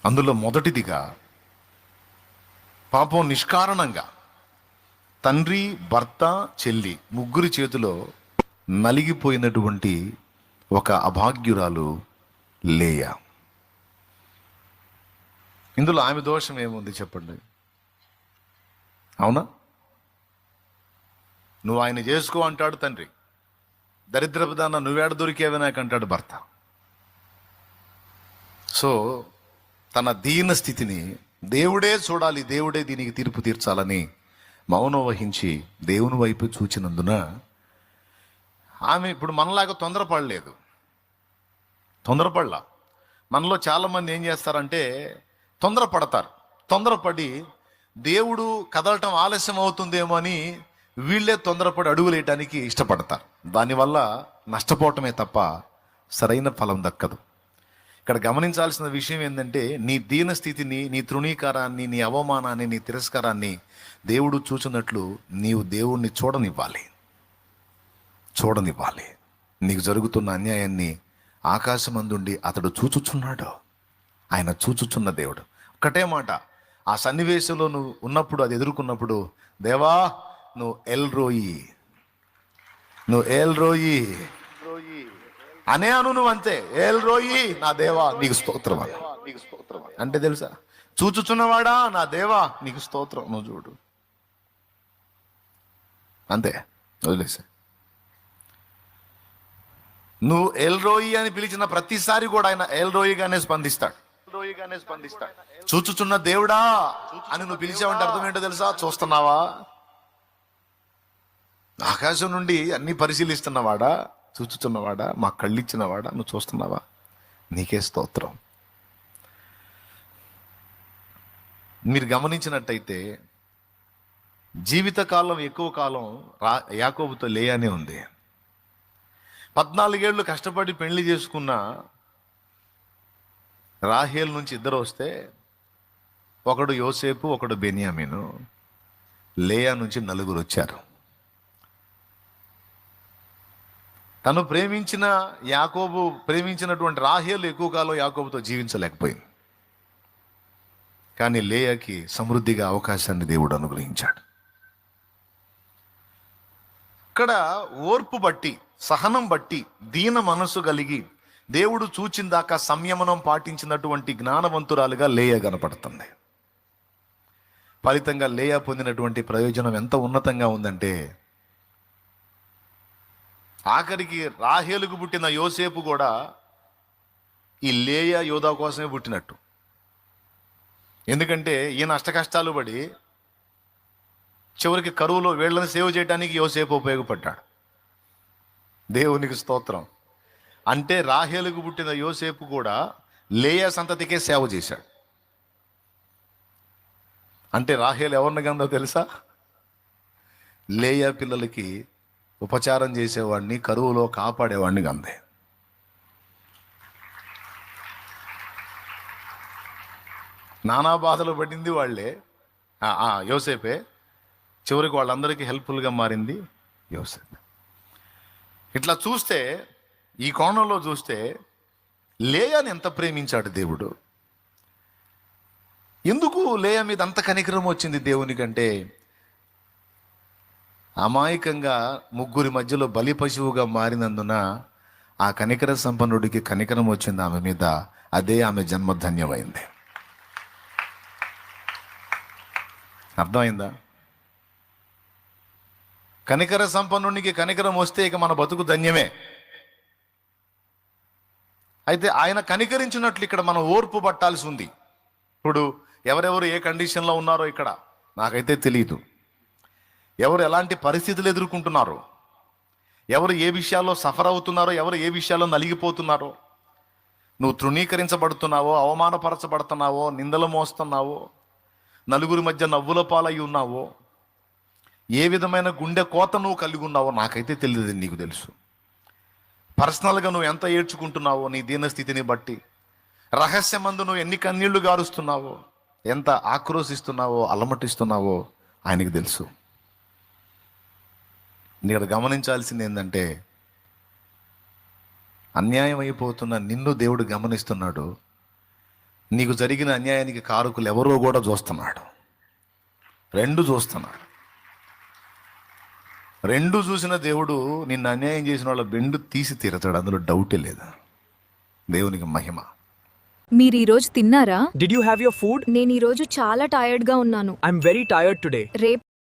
అందులో మొదటిదిగా పాపం నిష్కారణంగా తండ్రి, భర్త, చెల్లి ముగ్గురి చేతిలో నలిగిపోయినటువంటి ఒక అభాగ్యురాలు లేయా. ఇందులో ఆమె దోషం ఏముంది చెప్పండి? అవునా? నువ్వు ఆయన చేసుకో అంటాడు తండ్రి, దరిద్రపు దాన్న నువ్వేడ దొరికేవి నాకు అంటాడు భర్త. సో తన దీన స్థితిని దేవుడే చూడాలి, దేవుడే దీనికి తీర్పు తీర్చాలని మౌనం వహించి దేవుని వైపు చూచినందున ఆమె ఇప్పుడు మనలాగా తొందరపడలా. మనలో చాలామంది ఏం చేస్తారంటే తొందరపడతారు. తొందరపడి దేవుడు కదలటం ఆలస్యం అవుతుందేమో అని వీళ్ళే తొందరపడి అడుగులేయటానికి ఇష్టపడతారు. దానివల్ల నష్టపోవటమే తప్ప సరైన ఫలం దక్కదు. ఇక్కడ గమనించాల్సిన విషయం ఏంటంటే నీ దీన స్థితిని, నీ తృణీకారాన్ని, నీ అవమానాన్ని, నీ తిరస్కారాన్ని దేవుడు చూచున్నట్లు నీవు దేవుణ్ణి చూడనివ్వాలి. నీకు జరుగుతున్న అన్యాయాన్ని ఆకాశమందుండి అతడు చూచుచున్నాడు. ఆయన చూచుచున్న దేవుడు. ఒకటే మాట, ఆ సన్నివేశంలో నువ్వు ఉన్నప్పుడు, అది ఎదుర్కొన్నప్పుడు, దేవా నువ్వు ఎల్ రోయి అనే అను. నువ్వు అంతే, ఎల్ రోయి నా దేవా నీకు స్తోత్రం అంటే తెలుసా, చూచుచున్నవాడా నా దేవా నీకు స్తోత్రం. నువ్వు చూడు అంతే, వదిలేసా. నువ్వు ఎల్ రోయి అని పిలిచిన ప్రతిసారి కూడా ఆయన ఎల్ రోయిగానే స్పందిస్తాడు. చూచుచున్న దేవుడా అని నువ్వు పిలిచావంటే అర్థం ఏంటో తెలుసా? చూస్తున్నావా? ఆకాశం నుండి అన్ని పరిశీలిస్తున్నవాడా, చూచుచున్నవాడా, మా కళ్ళిచ్చినవాడా, నువ్వు చూస్తున్నావా? నీకే స్తోత్రం. మీరు గమనించినట్టయితే జీవితకాలం ఎక్కువ కాలం యాకోబుతో లేయానే ఉంది. 14 ఏళ్ళు కష్టపడి పెళ్లి చేసుకున్న రాహేల్ నుంచి ఇద్దరు వస్తే, ఒకడు యోసేపు, ఒకడు బెన్యామీను. లేయా నుంచి 4 వచ్చారు. తను ప్రేమించిన యాకోబు ప్రేమించినటువంటి రాహేలు ఎక్కువ కాలం యాకోబుతో జీవించలేకపోయింది. కానీ లేయాకి సమృద్ధిగా అవకాశాన్ని దేవుడు అనుగ్రహించాడు. ఇక్కడ ఓర్పు బట్టి, సహనం బట్టి, దీన మనసు కలిగి దేవుడు చూచిందాకా సంయమనం పాటించినటువంటి జ్ఞానవంతురాలుగా లేయా కనపడుతుంది. ఫలితంగా లేయా పొందినటువంటి ప్రయోజనం ఎంత ఉన్నతంగా ఉందంటే, ఆఖరికి రాహేలుకు పుట్టిన యోసేపు కూడా ఈ లేయా యోధా కోసమే పుట్టినట్టు. ఎందుకంటే ఈయన అష్టకష్టాలు పడి చివరికి కరువులో వీళ్ళని సేవ్ చేయడానికి యోసేపు ఉపయోగపడ్డాడు. దేవునికి స్తోత్రం. అంటే రాహేలుకు పుట్టిన యోసేపు కూడా లేయా సంతతికే సేవ చేశాడు. అంటే రాహేలు ఎవరిని గందో తెలుసా? లేయా పిల్లలకి ఉపచారం చేసేవాడిని, కరువులో కాపాడేవాడిని గందే. నానా బాధలు పడింది వాళ్ళే, యోసేపే. చివరికి వాళ్ళందరికీ హెల్ప్ఫుల్గా మారింది యోసేపు. ఇట్లా చూస్తే, ఈ కోణంలో చూస్తే లేయాని ఎంత ప్రేమించాడు దేవుడు. ఎందుకు లేయా మీద అంత కనికరం వచ్చింది దేవునికంటే, అమాయకంగా ముగ్గురి మధ్యలో బలి పశువుగా మారినందున ఆ కనికర సంపన్నుడికి కనికరం వచ్చింది ఆమె మీద. అదే ఆమె జన్మధన్యమైంది. అర్థమైందా? కనికర సంపన్నునికి కనికరం వస్తే ఇక మన బతుకు ధన్యమే. అయితే ఆయన కనికరించినట్లు ఇక్కడ మనం ఓర్పు పట్టాల్సి ఉంది. ఇప్పుడు ఎవరెవరు ఏ కండిషన్లో ఉన్నారో ఇక్కడ నాకైతే తెలియదు. ఎవరు ఎలాంటి పరిస్థితులు ఎదుర్కొంటున్నారో, ఎవరు ఏ విషయాల్లో సఫర్ అవుతున్నారో, ఎవరు ఏ విషయాల్లో నలిగిపోతున్నారో, నువ్వు తృణీకరించబడుతున్నావో, అవమానపరచబడుతున్నావో, నిందలు మోస్తున్నావో, నలుగురి మధ్య నవ్వుల పాలై ఉన్నావో, ఏ విధమైన గుండె కోత నువ్వు కలిగి ఉన్నావో నాకైతే తెలియదు. నీకు తెలుసు. పర్సనల్గా నువ్వు ఎంత ఏడ్చుకుంటున్నావో నీ దీనస్థితిని బట్టి, రహస్యమందు నువ్వు ఎన్ని కన్నీళ్లు గారుస్తున్నావో, ఎంత ఆక్రోశిస్తున్నావో, అలమటిస్తున్నావో ఆయనకి తెలుసు. ఇక్కడ గమనించాల్సింది ఏంటంటే, అన్యాయం అయిపోతున్న నిన్ను దేవుడు గమనిస్తున్నాడు. నీకు జరిగిన అన్యాయానికి కారకులు ఎవరో కూడా చూస్తున్నాడు. రెండు చూస్తున్నాడు. రెండు చూసిన దేవుడు నిన్ను అన్యాయం చేసిన వాళ్ళ బెండు తీసి తీరతాడు, అందులో డౌటే లేదు. దేవునికి మహిమ. మీరు ఈ రోజు తిన్నారా? Did you have your food? నేను ఈ రోజు చాలా టైర్డ్ గా ఉన్నాను. I'm very tired today. రేపు